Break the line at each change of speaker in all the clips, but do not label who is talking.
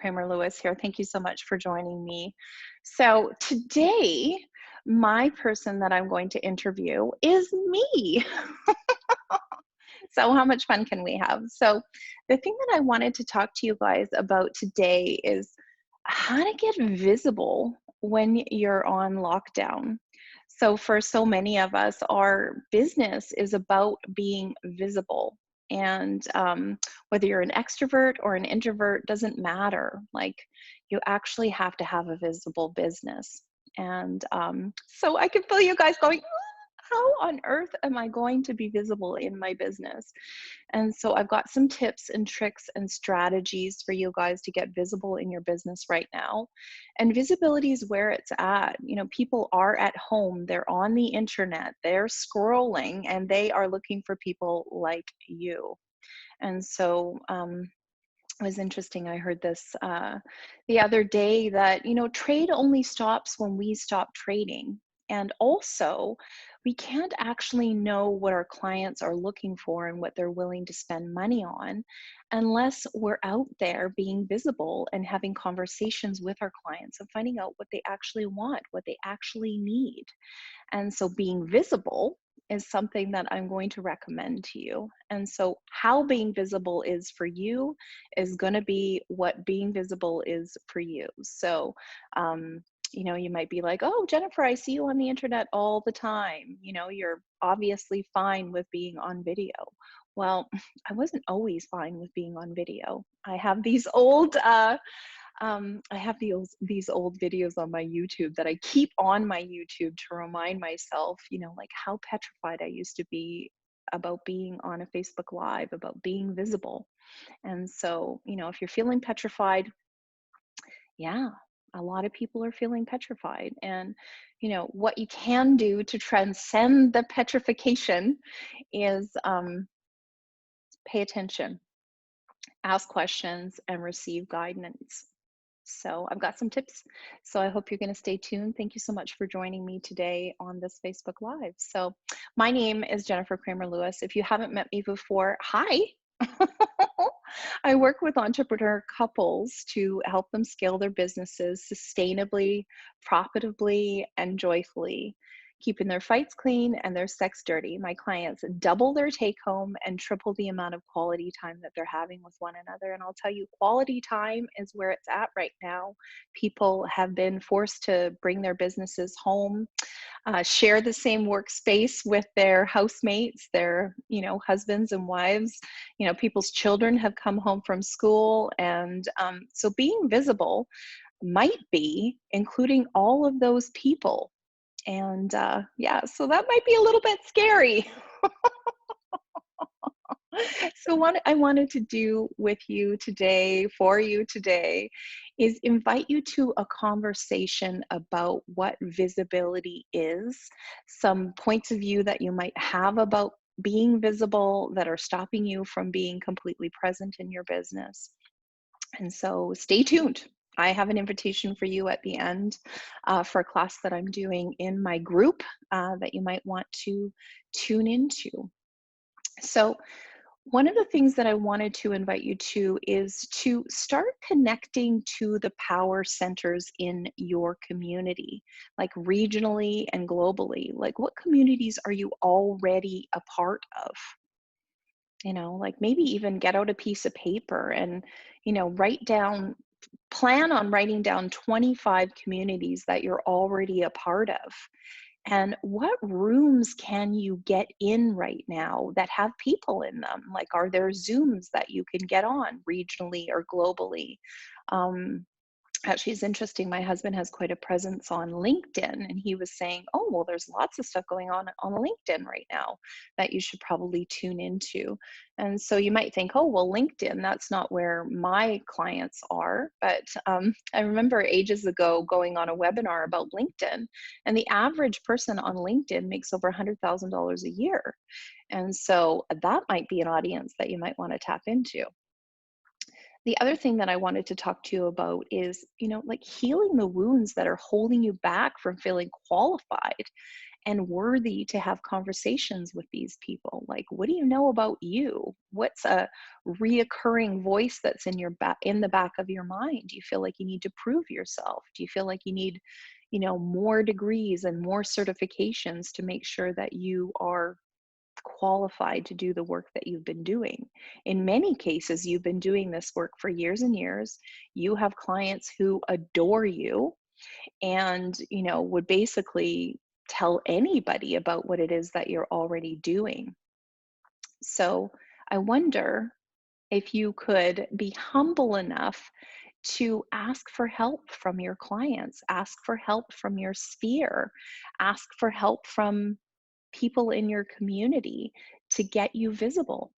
Cramer Lewis here. Thank you so much for joining me. So today, my person that I'm going to interview is me. So how much fun can we have? So the thing that I wanted to talk to you guys about today is how to get visible when you're on lockdown. So for so many of us, our business is about being visible. And whether you're an extrovert or an introvert doesn't matter. Like, you actually have to have a visible business. And so I can feel you guys going, how on earth am I going to be visible in my business? And so I've got some tips and tricks and strategies for you guys to get visible in your business right now. And visibility is where it's at. You know, people are at home, they're on the internet, they're scrolling, and they are looking for people like you. And so it was interesting. I heard this the other day that, you know, trade only stops when we stop trading. And also, we can't actually know what our clients are looking for and what they're willing to spend money on unless we're out there being visible and having conversations with our clients and finding out what they actually want, what they actually need. And so being visible is something that I'm going to recommend to you. And so how being visible is for you is going to be what being visible is for you. So, you know, you might be like, oh, Jennifer, I see you on the internet all the time. You know, you're obviously fine with being on video. Well, I wasn't always fine with being on video. I have these old these old videos on my YouTube that I keep on my YouTube to remind myself, you know, like how petrified I used to be about being on a Facebook Live, about being visible. And so, you know, if you're feeling petrified, yeah, a lot of people are feeling petrified. And, you know, what you can do to transcend the petrification is pay attention, ask questions, and receive guidance. So I've got some tips. So I hope you're going to stay tuned. Thank you so much for joining me today on this Facebook Live. So my name is Jennifer Cramer Lewis. If you haven't met me before, hi. I work with entrepreneur couples to help them scale their businesses sustainably, profitably, and joyfully, keeping their fights clean and their sex dirty. My clients double their take home and triple the amount of quality time that they're having with one another. And I'll tell you, quality time is where it's at right now. People have been forced to bring their businesses home, share the same workspace with their housemates, their, you know, husbands and wives. You know, people's children have come home from school. And so being visible might be including all of those people. And yeah, so that might be a little bit scary. So what I wanted to do with you today, for you today, is invite you to a conversation about what visibility is, some points of view that you might have about being visible that are stopping you from being completely present in your business. And so stay tuned. I have an invitation for you at the end for a class that I'm doing in my group that you might want to tune into. So one of the things that I wanted to invite you to is to start connecting to the power centers in your community, like regionally and globally. Like, what communities are you already a part of? You know, like maybe even get out a piece of paper and, you know, plan on writing down 25 communities that you're already a part of. And what rooms can you get in right now that have people in them? Like, are there Zooms that you can get on regionally or globally? Actually, it's interesting. My husband has quite a presence on LinkedIn, and he was saying, oh, well, there's lots of stuff going on LinkedIn right now that you should probably tune into. And so you might think, oh, well, LinkedIn, that's not where my clients are. But I remember ages ago going on a webinar about LinkedIn, and the average person on LinkedIn makes over $100,000 a year. And so that might be an audience that you might want to tap into. The other thing that I wanted to talk to you about is, you know, like healing the wounds that are holding you back from feeling qualified and worthy to have conversations with these people. Like, what do you know about you? What's a reoccurring voice that's in your back, in the back of your mind? Do you feel like you need to prove yourself? Do you feel like you need, more degrees and more certifications to make sure that you are qualified to do the work that you've been doing? In many cases, you've been doing this work for years and years. You have clients who adore you and, would basically tell anybody about what it is that you're already doing. So I wonder if you could be humble enough to ask for help from your clients, ask for help from your sphere, ask for help from people in your community to get you visible.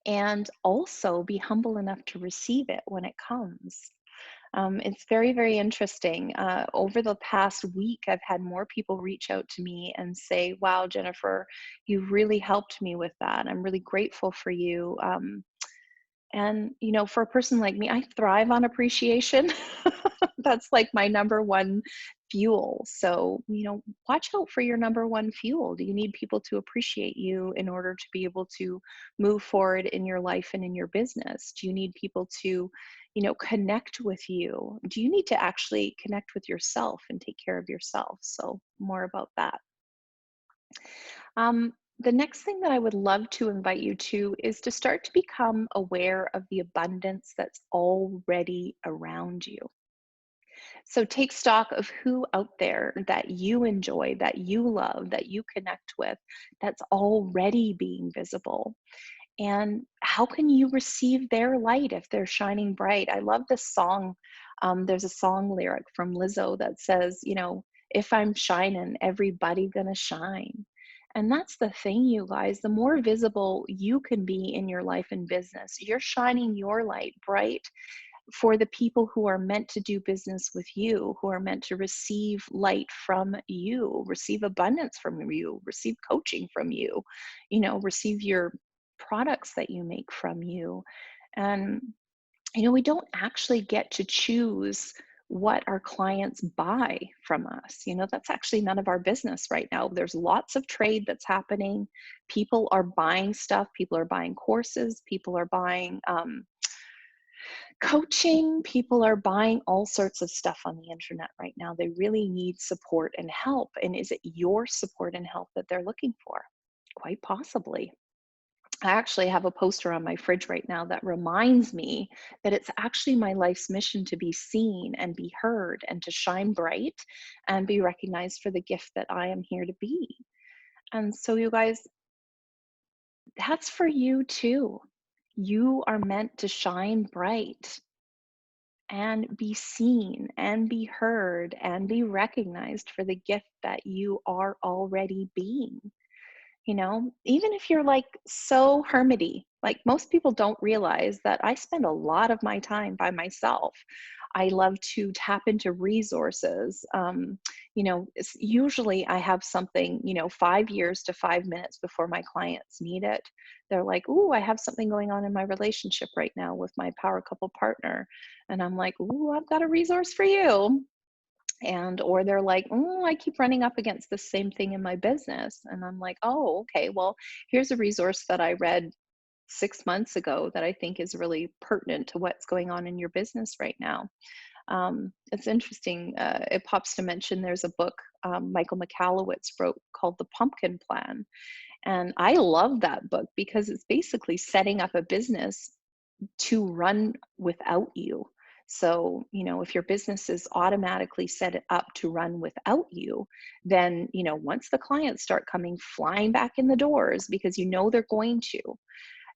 And also be humble enough to receive it when it comes. It's very, very interesting. Over the past week, I've had more people reach out to me and say, "Wow, Jennifer, you really helped me with that. I'm really grateful for you." And, for a person like me, I thrive on appreciation. That's like my number one fuel. So, watch out for your number one fuel. Do you need people to appreciate you in order to be able to move forward in your life and in your business? Do you need people to, connect with you? Do you need to actually connect with yourself and take care of yourself? So, more about that. The next thing that I would love to invite you to is to start to become aware of the abundance that's already around you. So take stock of who out there that you enjoy, that you love, that you connect with, that's already being visible. And how can you receive their light if they're shining bright? I love this song. There's a song lyric from Lizzo that says, if I'm shining, everybody gonna shine. And that's the thing, you guys. The more visible you can be in your life and business, you're shining your light bright for the people who are meant to do business with you, who are meant to receive light from you, receive abundance from you, receive coaching from you, receive your products that you make from you. And, we don't actually get to choose what our clients buy from us. That's actually none of our business right now. There's lots of trade that's happening. People are buying stuff, people are buying courses, people are buying, coaching, people are buying all sorts of stuff on the internet right now. They really need support and help. And is it your support and help that they're looking for? Quite possibly. I actually have a poster on my fridge right now that reminds me that it's actually my life's mission to be seen and be heard and to shine bright and be recognized for the gift that I am here to be. And so, you guys, that's for you too. You are meant to shine bright and be seen and be heard and be recognized for the gift that you are already being. Even if you're like so hermity, like most people don't realize that I spend a lot of my time by myself. I love to tap into resources. Usually I have something, 5 years to 5 minutes before my clients need it. They're like, "Ooh, I have something going on in my relationship right now with my power couple partner." And I'm like, "Ooh, I've got a resource for you." And or they're like, "Oh, I keep running up against the same thing in my business." And I'm like, "Oh, okay, well, here's a resource that I read 6 months ago that I think is really pertinent to what's going on in your business right now." It's interesting. It pops to mention there's a book Michael Michalowicz wrote called The Pumpkin Plan. And I love that book because it's basically setting up a business to run without you. So, if your business is automatically set up to run without you, then, once the clients start coming flying back in the doors because they're going to,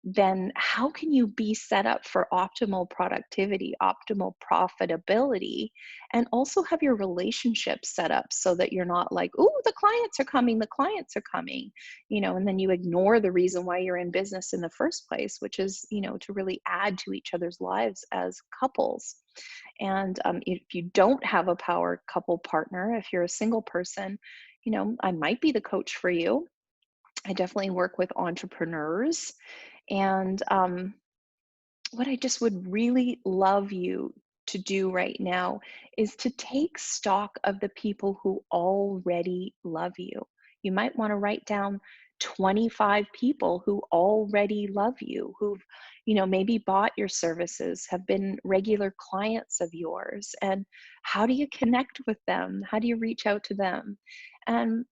then how can you be set up for optimal productivity, optimal profitability, and also have your relationship set up so that you're not like, "Oh, the clients are coming," and then you ignore the reason why you're in business in the first place, which is, to really add to each other's lives as couples. And if you don't have a power couple partner, if you're a single person, I might be the coach for you. I definitely work with entrepreneurs. And what I just would really love you to do right now is to take stock of the people who already love you. You might want to write down 25 people who already love you, who've, maybe bought your services, have been regular clients of yours. And how do you connect with them? How do you reach out to them? And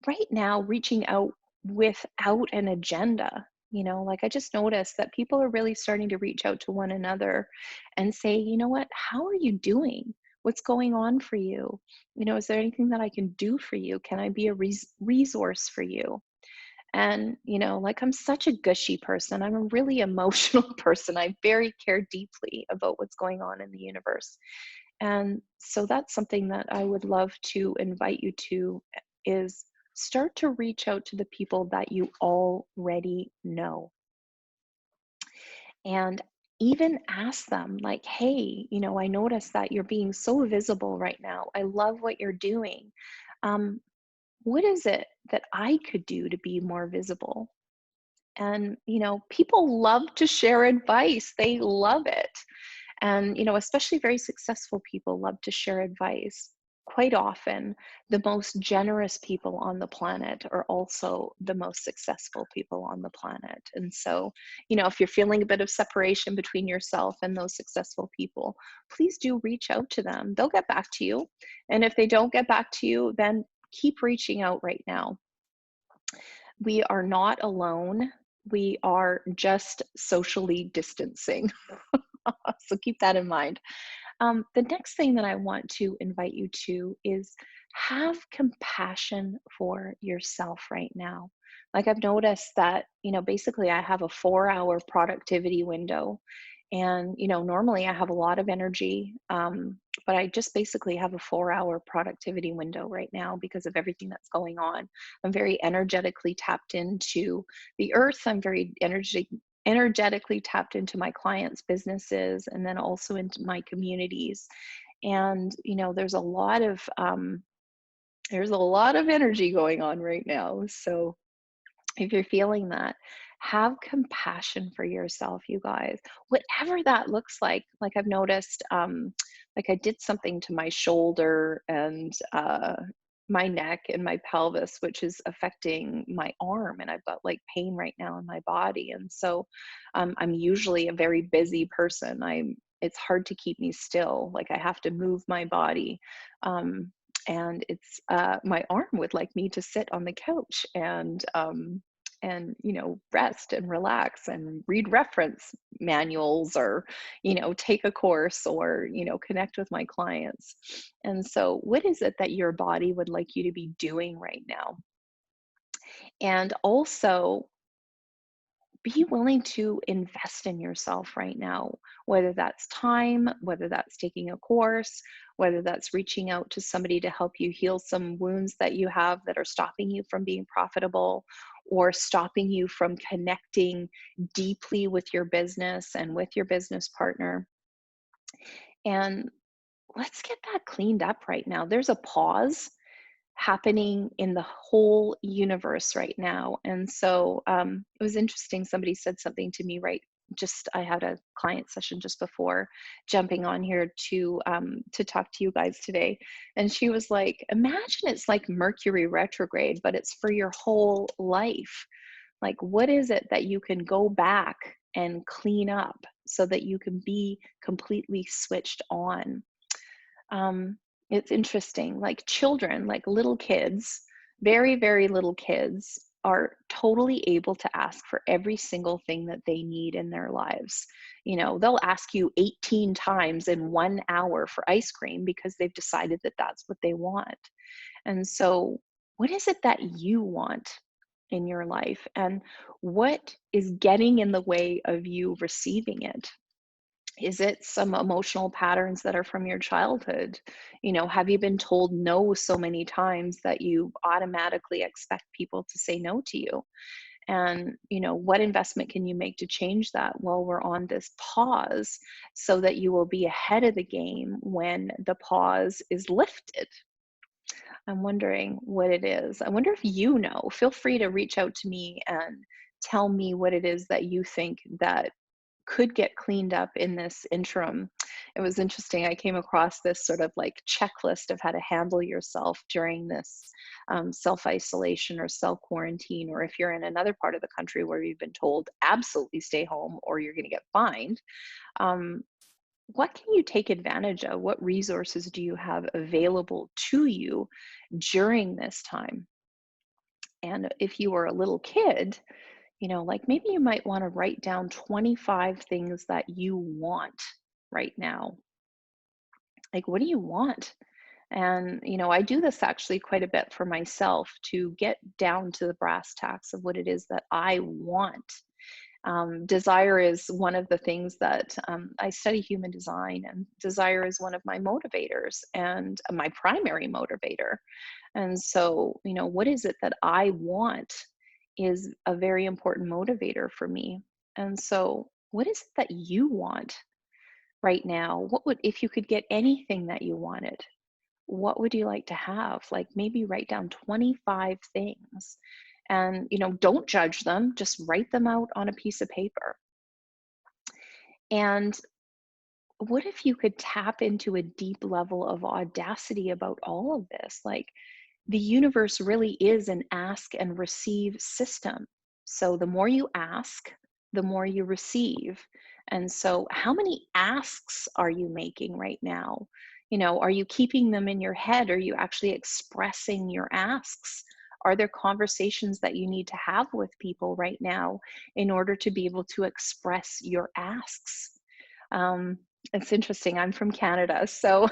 right now, reaching out without an agenda. Like I just noticed that people are really starting to reach out to one another and say, you know what, how are you doing? What's going on for you? Is there anything that I can do for you? Can I be a resource for you? And, like I'm such a gushy person. I'm a really emotional person. I very care deeply about what's going on in the universe. And so that's something that I would love to invite you to is start to reach out to the people that you already know. And even ask them, like, hey, I noticed that you're being so visible right now. I love what you're doing. Um, what is it that I could do to be more visible? And, people love to share advice, they love it. And, especially very successful people love to share advice. Quite often, the most generous people on the planet are also the most successful people on the planet. And so, if you're feeling a bit of separation between yourself and those successful people, please do reach out to them. They'll get back to you. And if they don't get back to you, then keep reaching out right now. We are not alone. We are just socially distancing. So keep that in mind. The next thing that I want to invite you to is have compassion for yourself right now. Like I've noticed that, basically I have a 4-hour productivity window. And, normally I have a lot of energy, but I just basically have a 4-hour productivity window right now because of everything that's going on. I'm very energetically tapped into the earth. I'm very energetically tapped into my clients' businesses and then also into my communities. And there's a lot of energy going on right now. So if you're feeling that, have compassion for yourself, you guys, whatever that looks like. Like I've noticed, like I did something to my shoulder and my neck and my pelvis, which is affecting my arm. And I've got like pain right now in my body. And so I'm usually a very busy person. It's hard to keep me still. Like I have to move my body. And it's my arm would like me to sit on the couch and rest and relax and read reference manuals or take a course or connect with my clients. And so what is it that your body would like you to be doing right now? And also be willing to invest in yourself right now, whether that's time, whether that's taking a course, whether that's reaching out to somebody to help you heal some wounds that you have that are stopping you from being profitable or stopping you from connecting deeply with your business and with your business partner. And let's get that cleaned up right now. There's a pause happening in the whole universe right now. And so it was interesting. Somebody said something to me, right? I had a client session just before jumping on here to talk to you guys today. And she was like, imagine it's like Mercury retrograde, but it's for your whole life. Like, what is it that you can go back and clean up so that you can be completely switched on? It's interesting, like children, like little kids, very, very little kids are totally able to ask for every single thing that they need in their lives. They'll ask you 18 times in 1 hour for ice cream because they've decided that that's what they want. And so, what is it that you want in your life? And what is getting in the way of you receiving it? Is it some emotional patterns that are from your childhood? Have you been told no so many times that you automatically expect people to say no to you? And, what investment can you make to change that? Well, we're on this pause so that you will be ahead of the game when the pause is lifted. I'm wondering what it is. I wonder if you know. Feel free to reach out to me and tell me what it is that you think that could get cleaned up in this interim. it was interesting. I came across this sort of like checklist of how to handle yourself during this self-isolation or self-quarantine, or if you're in another part of the country where you've been told absolutely stay home or you're going to get fined. Um, what can you take advantage of? What resources do you have available to you during this time? And if you were a little kid, like maybe you might want to write down 25 things that you want right now. Like, what do you want? And, I do this actually quite a bit for myself to get down to the brass tacks of what it is that I want. Desire is one of the things that I study human design, and desire is one of my motivators and my primary motivator. And so, what is it that I want is a very important motivator for me. And so, what is it that you want right now? What would, if you could get anything that you wanted, what would you like to have? Like maybe write down 25 things and, don't judge them, just write them out on a piece of paper. And what if you could tap into a deep level of audacity about all of this? Like, the universe really is an ask and receive system. So the more you ask, the more you receive. And so, how many asks are you making right now? Are you keeping them in your head? Are you actually expressing your asks? Are there conversations that you need to have with people right now in order to be able to express your asks? Um, it's interesting. I'm from Canada, so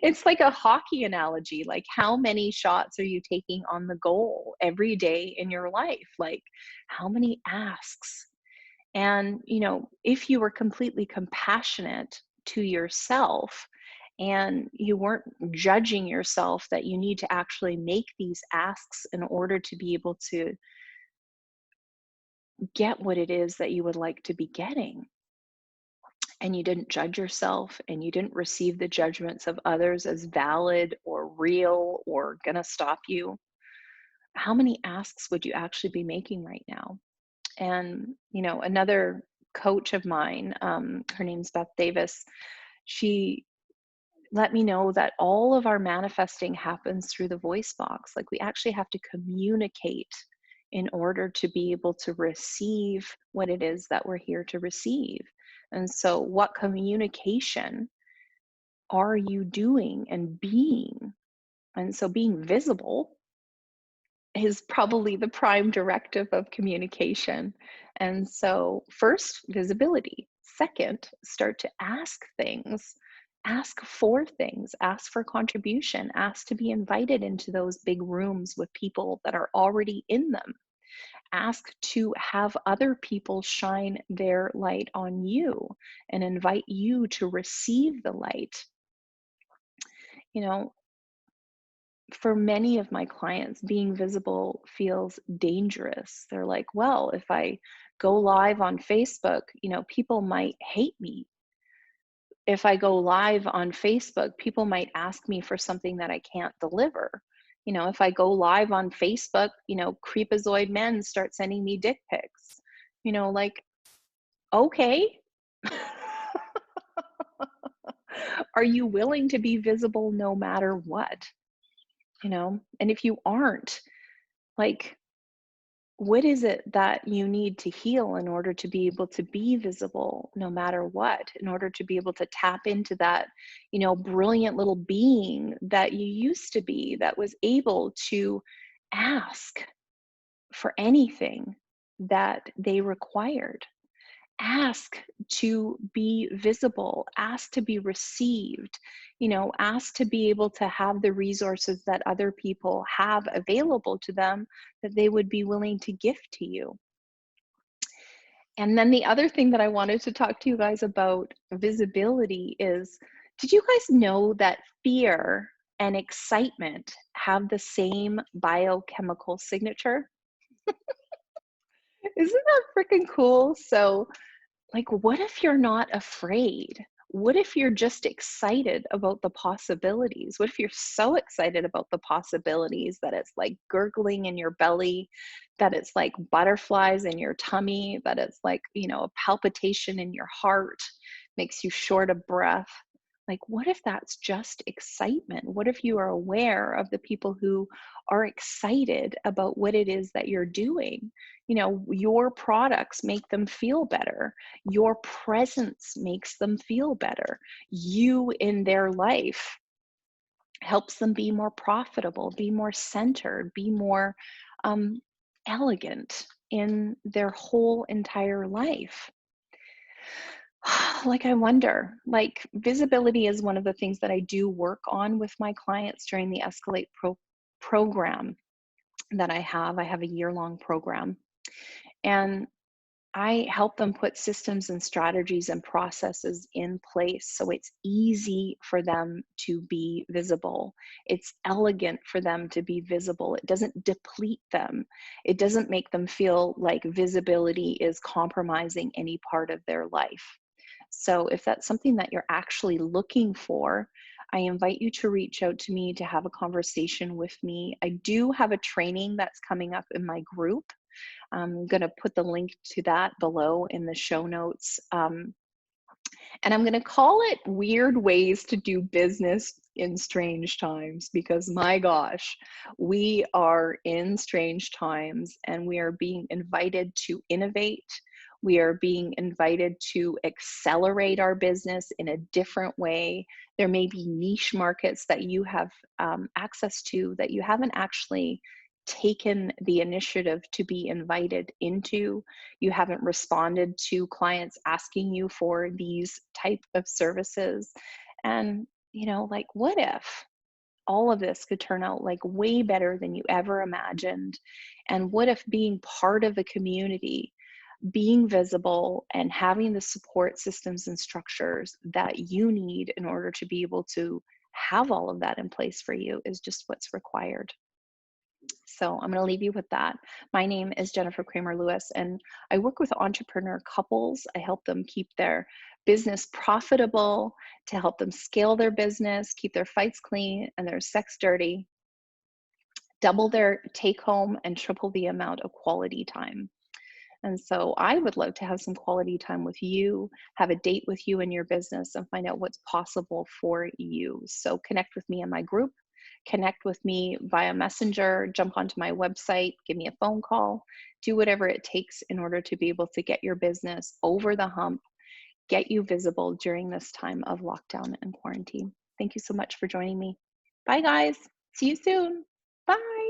it's like a hockey analogy. Like, how many shots are you taking on the goal every day in your life? Like, how many asks? And, if you were completely compassionate to yourself and you weren't judging yourself that you need to actually make these asks in order to be able to get what it is that you would like to be getting, and you didn't judge yourself and you didn't receive the judgments of others as valid or real or gonna stop you, how many asks would you actually be making right now? And, another coach of mine, her name's Beth Davis, she let me know that all of our manifesting happens through the voice box. Like, we actually have to communicate in order to be able to receive what it is that we're here to receive. And so, what communication are you doing and being? And so, being visible is probably the prime directive of communication. And so, first, visibility. Second, start to ask things. Ask for things, ask for contribution, ask to be invited into those big rooms with people that are already in them. Ask to have other people shine their light on you and invite you to receive the light. You know, for many of my clients, being visible feels dangerous. They're like, well, if I go live on Facebook, people might hate me. If I go live on Facebook, people might ask me for something that I can't deliver. If I go live on Facebook, creepazoid men start sending me dick pics. Like, okay. Are you willing to be visible no matter what? And if you aren't, like, what is it that you need to heal in order to be able to be visible no matter what, in order to be able to tap into that, brilliant little being that you used to be, that was able to ask for anything that they required? Ask to be visible, ask to be received, ask to be able to have the resources that other people have available to them that they would be willing to gift to you. And then the other thing that I wanted to talk to you guys about visibility is, did you guys know that fear and excitement have the same biochemical signature? Isn't that freaking cool? So, like, what if you're not afraid? What if you're just excited about the possibilities? What if you're so excited about the possibilities that it's like gurgling in your belly, that it's like butterflies in your tummy, that it's like, a palpitation in your heart, makes you short of breath. Like, what if that's just excitement? What if you are aware of the people who are excited about what it is that you're doing? You know, your products make them feel better. Your presence makes them feel better. You in their life helps them be more profitable, be more centered, be more um, elegant in their whole entire life. Like, I wonder, like, visibility is one of the things that I do work on with my clients during the Escalate program that I have. I have a year-long program, and I help them put systems and strategies and processes in place so it's easy for them to be visible. It's elegant for them to be visible. It doesn't deplete them. It doesn't make them feel like visibility is compromising any part of their life. So if that's something that you're actually looking for, I invite you to reach out to me to have a conversation with me. I do have a training that's coming up in my group. I'm going to put the link to that below in the show notes. And I'm going to call it Weird Ways to Do Business in Strange Times, because my gosh, we are in strange times and we are being invited to innovate. We are being invited to accelerate our business in a different way. There may be niche markets that you have access to that you haven't actually taken the initiative to be invited into. You haven't responded to clients asking you for these type of services. And, you know, like, what if all of this could turn out like way better than you ever imagined? And what if being part of a community, being visible, and having the support systems and structures that you need in order to be able to have all of that in place for you is just what's required? So I'm going to leave you with that. My name is Jennifer Cramer Lewis, and I work with entrepreneur couples. I help them keep their business profitable, to help them scale their business, keep their fights clean and their sex dirty, double their take home, and triple the amount of quality time. And so I would love to have some quality time with you, have a date with you in your business, and find out what's possible for you. So connect with me in my group, connect with me via Messenger, jump onto my website, give me a phone call, do whatever it takes in order to be able to get your business over the hump, get you visible during this time of lockdown and quarantine. Thank you so much for joining me. Bye, guys. See you soon.